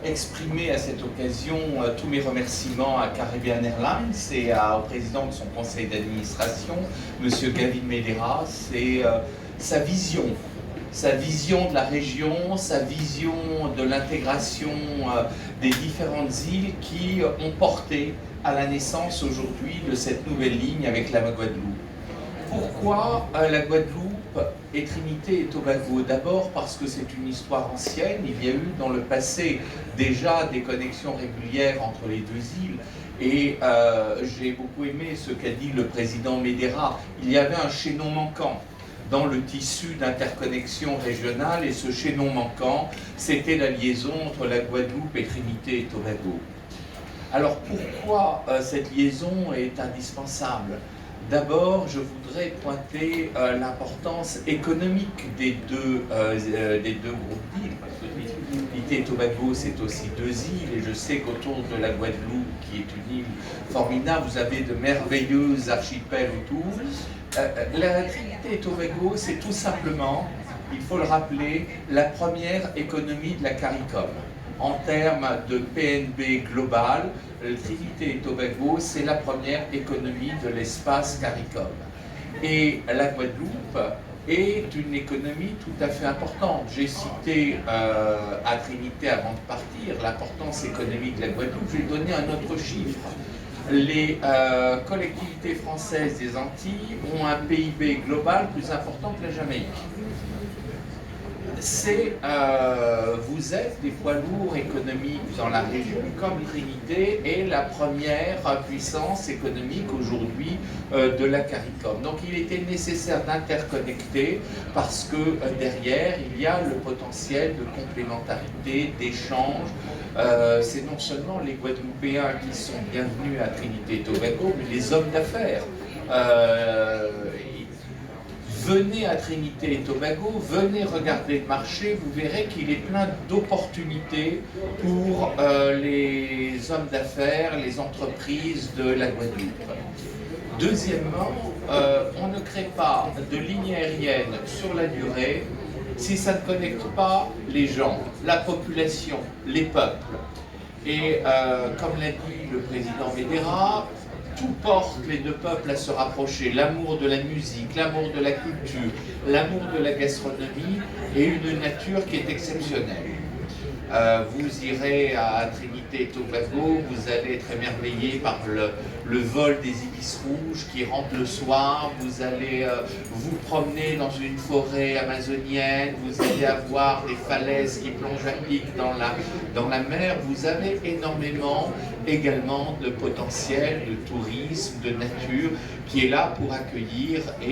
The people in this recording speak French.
Exprimer à cette occasion tous mes remerciements à Caribbean Airlines et au président de son conseil d'administration, M. Gavin Medera. C'est sa vision de la région, sa vision de l'intégration des différentes îles qui ont porté à la naissance aujourd'hui de cette nouvelle ligne avec la Guadeloupe. Pourquoi la Guadeloupe et Trinité et Tobago? D'abord parce que c'est une histoire ancienne, il y a eu dans le passé déjà des connexions régulières entre les deux îles et j'ai beaucoup aimé ce qu'a dit le président Medera. Il y avait un chaînon manquant dans le tissu d'interconnexion régionale et ce chaînon manquant, c'était la liaison entre la Guadeloupe et Trinité et Tobago. Alors pourquoi cette liaison est indispensable? D'abord, je voudrais pointer l'importance économique des deux groupes d'îles, parce que Trinité et Tobago, c'est aussi deux îles, et je sais qu'autour de la Guadeloupe, qui est une île formidable, vous avez de merveilleux archipels autour. La Trinité et Tobago, c'est tout simplement, il faut le rappeler, la première économie de la CARICOM. En termes de PNB global, Trinité et Tobago, c'est la première économie de l'espace CARICOM. Et la Guadeloupe est une économie tout à fait importante. J'ai cité à Trinité avant de partir l'importance économique de la Guadeloupe. Je vais donner un autre chiffre. Les collectivités françaises des Antilles ont un PIB global plus important que la Jamaïque. Vous êtes des poids lourds économiques dans la région, comme Trinité est la première puissance économique aujourd'hui de la CARICOM. Donc il était nécessaire d'interconnecter parce que derrière il y a le potentiel de complémentarité, d'échange. C'est non seulement les Guadeloupéens qui sont bienvenus à Trinité et Tobago, mais les hommes d'affaires. Venez à Trinité et Tobago, venez regarder le marché, vous verrez qu'il est plein d'opportunités pour les hommes d'affaires, les entreprises de la Guadeloupe. Deuxièmement, on ne crée pas de ligne aérienne sur la durée si ça ne connecte pas les gens, la population, les peuples. Et comme l'a dit le président Medera, tout porte les deux peuples à se rapprocher, l'amour de la musique, l'amour de la culture, l'amour de la gastronomie et une nature qui est exceptionnelle. Vous irez à Trinité et Tobago, vous allez être émerveillé par le vol des ibis rouges qui rentrent le soir, vous allez vous promener dans une forêt amazonienne, vous allez avoir des falaises qui plongent à pic dans la mer, vous avez énormément également de potentiel, de tourisme, de nature qui est là pour accueillir et